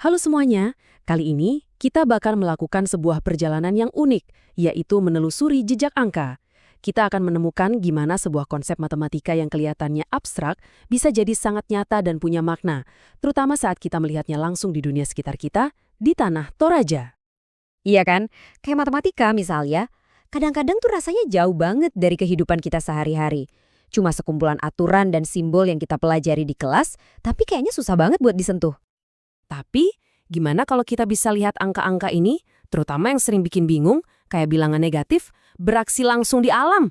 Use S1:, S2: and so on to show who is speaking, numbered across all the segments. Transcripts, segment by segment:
S1: Halo semuanya, kali ini kita bakal melakukan sebuah perjalanan yang unik, yaitu menelusuri jejak angka. Kita akan menemukan gimana sebuah konsep matematika yang kelihatannya abstrak bisa jadi sangat nyata dan punya makna, terutama saat kita melihatnya langsung di dunia sekitar kita, di tanah Toraja.
S2: Iya kan? Kayak matematika misalnya, kadang-kadang tuh rasanya jauh banget dari kehidupan kita sehari-hari. Cuma sekumpulan aturan dan simbol yang kita pelajari di kelas, tapi kayaknya susah banget buat disentuh.
S1: Tapi, gimana kalau kita bisa lihat angka-angka ini, terutama yang sering bikin bingung, kayak bilangan negatif, beraksi langsung di alam?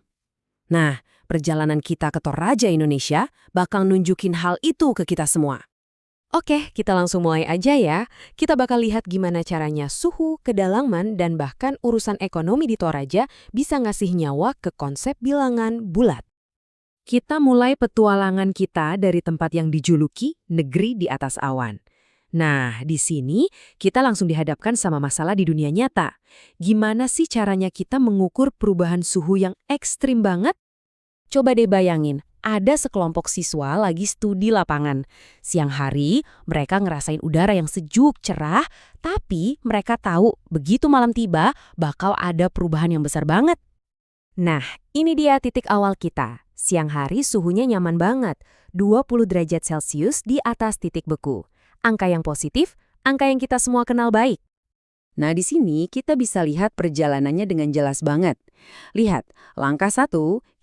S1: Nah, perjalanan kita ke Toraja Indonesia bakal nunjukin hal itu ke kita semua. Oke, kita langsung mulai aja ya. Kita bakal lihat gimana caranya suhu, kedalaman, dan bahkan urusan ekonomi di Toraja bisa ngasih nyawa ke konsep bilangan bulat. Kita mulai petualangan kita dari tempat yang dijuluki negeri di atas awan. Nah, di sini kita langsung dihadapkan sama masalah di dunia nyata. Gimana sih caranya kita mengukur perubahan suhu yang ekstrim banget? Coba deh bayangin, ada sekelompok siswa lagi studi lapangan. Siang hari, mereka ngerasain udara yang sejuk, cerah, tapi mereka tahu begitu malam tiba bakal ada perubahan yang besar banget. Nah, ini dia titik awal kita. Siang hari suhunya nyaman banget, 20 derajat Celcius di atas titik beku. Angka yang positif, angka yang kita semua kenal baik. Nah, di sini kita bisa lihat perjalanannya dengan jelas banget. Lihat, langkah 1,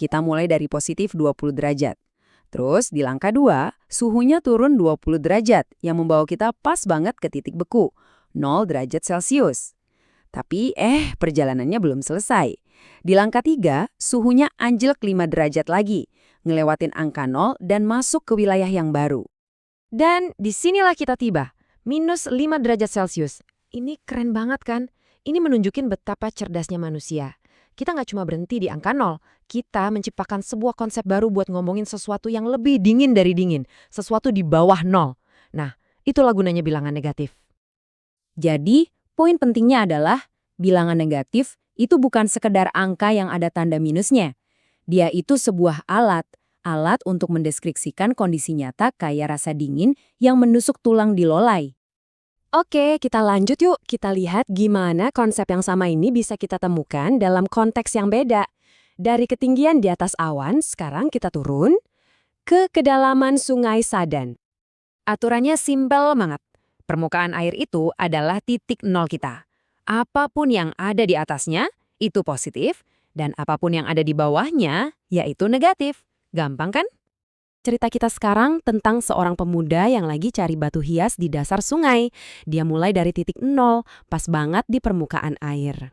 S1: kita mulai dari positif 20 derajat. Terus di langkah 2, suhunya turun 20 derajat yang membawa kita pas banget ke titik beku, 0 derajat Celcius. Tapi perjalanannya belum selesai. Di langkah 3, suhunya anjlok 5 derajat lagi, ngelewatin angka 0 dan masuk ke wilayah yang baru. Dan disinilah kita tiba, minus 5 derajat Celcius. Ini keren banget kan? Ini menunjukin betapa cerdasnya manusia. Kita nggak cuma berhenti di angka 0, kita menciptakan sebuah konsep baru buat ngomongin sesuatu yang lebih dingin dari dingin, sesuatu di bawah 0. Nah, itulah gunanya bilangan negatif.
S2: Jadi, poin pentingnya adalah bilangan negatif itu bukan sekedar angka yang ada tanda minusnya. Dia itu sebuah alat untuk mendeskripsikan kondisi nyata kayak rasa dingin yang menusuk tulang di lolai.
S1: Oke, kita lanjut yuk. Kita lihat gimana konsep yang sama ini bisa kita temukan dalam konteks yang beda. Dari ketinggian di atas awan, sekarang kita turun ke kedalaman Sungai Sadan. Aturannya simpel banget. Permukaan air itu adalah titik nol kita. Apapun yang ada di atasnya, itu positif, dan apapun yang ada di bawahnya, yaitu negatif. Gampang kan? Cerita kita sekarang tentang seorang pemuda yang lagi cari batu hias di dasar sungai. Dia mulai dari titik nol, pas banget di permukaan air.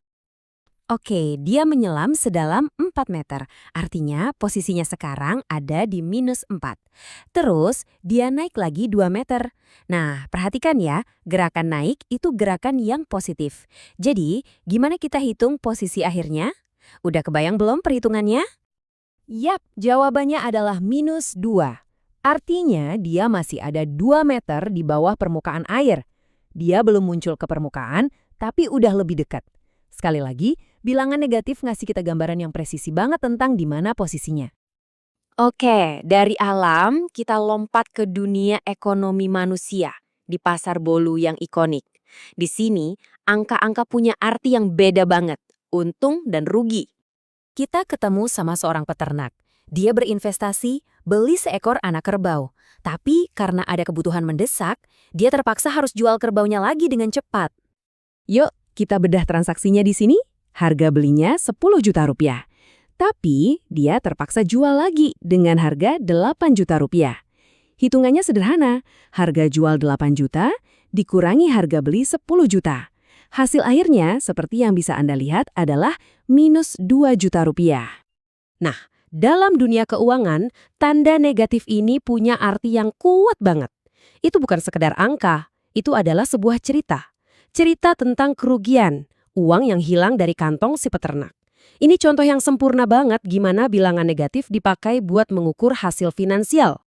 S1: Oke, dia menyelam sedalam 4 meter. Artinya posisinya sekarang ada di minus 4. Terus dia naik lagi 2 meter. Nah, perhatikan ya, gerakan naik itu gerakan yang positif. Jadi, gimana kita hitung posisi akhirnya? Udah kebayang belum perhitungannya? Yap, jawabannya adalah minus 2. Artinya dia masih ada 2 meter di bawah permukaan air. Dia belum muncul ke permukaan, tapi udah lebih dekat. Sekali lagi, bilangan negatif ngasih kita gambaran yang presisi banget tentang di mana posisinya. Oke, dari alam kita lompat ke dunia ekonomi manusia di pasar bolu yang ikonik. Di sini, angka-angka punya arti yang beda banget, untung dan rugi. Kita ketemu sama seorang peternak. Dia berinvestasi, beli seekor anak kerbau. Tapi karena ada kebutuhan mendesak, dia terpaksa harus jual kerbaunya lagi dengan cepat. Yuk, kita bedah transaksinya di sini. Harga belinya 10 juta rupiah. Tapi dia terpaksa jual lagi dengan harga 8 juta rupiah. Hitungannya sederhana. Harga jual 8 juta dikurangi harga beli 10 juta. Hasil akhirnya, seperti yang bisa Anda lihat, adalah minus 2 juta rupiah. Nah, dalam dunia keuangan, tanda negatif ini punya arti yang kuat banget. Itu bukan sekedar angka, itu adalah sebuah cerita. Cerita tentang kerugian, uang yang hilang dari kantong si peternak. Ini contoh yang sempurna banget gimana bilangan negatif dipakai buat mengukur hasil finansial.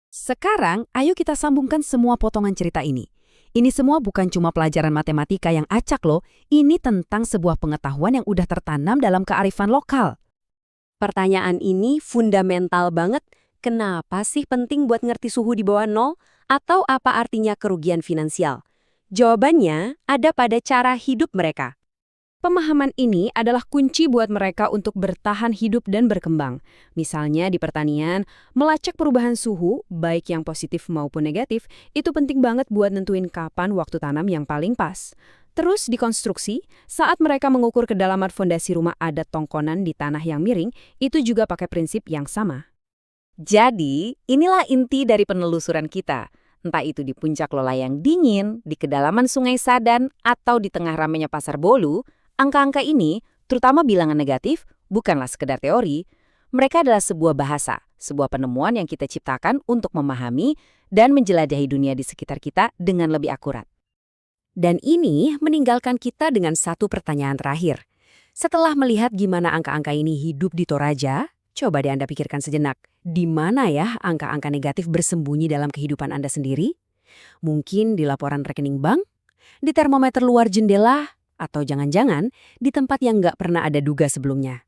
S1: Sekarang, ayo kita sambungkan semua potongan cerita ini. Ini semua bukan cuma pelajaran matematika yang acak loh, ini tentang sebuah pengetahuan yang udah tertanam dalam kearifan lokal. Pertanyaan ini fundamental banget. Kenapa sih penting buat ngerti suhu di bawah nol? Atau apa artinya kerugian finansial? Jawabannya ada pada cara hidup mereka. Pemahaman ini adalah kunci buat mereka untuk bertahan hidup dan berkembang. Misalnya di pertanian, melacak perubahan suhu, baik yang positif maupun negatif, itu penting banget buat nentuin kapan waktu tanam yang paling pas. Terus di konstruksi, saat mereka mengukur kedalaman fondasi rumah adat tongkonan di tanah yang miring, itu juga pakai prinsip yang sama.
S2: Jadi, inilah inti dari penelusuran kita. Entah itu di puncak Lola yang dingin, di kedalaman Sungai Sadan, atau di tengah ramainya Pasar Bolu, angka-angka ini, terutama bilangan negatif, bukanlah sekedar teori. Mereka adalah sebuah bahasa, sebuah penemuan yang kita ciptakan untuk memahami dan menjelajahi dunia di sekitar kita dengan lebih akurat. Dan ini meninggalkan kita dengan satu pertanyaan terakhir. Setelah melihat gimana angka-angka ini hidup di Toraja, coba deh Anda pikirkan sejenak, di mana ya angka-angka negatif bersembunyi dalam kehidupan Anda sendiri? Mungkin di laporan rekening bank? Di termometer luar jendela? Atau jangan-jangan di tempat yang nggak pernah ada duga sebelumnya?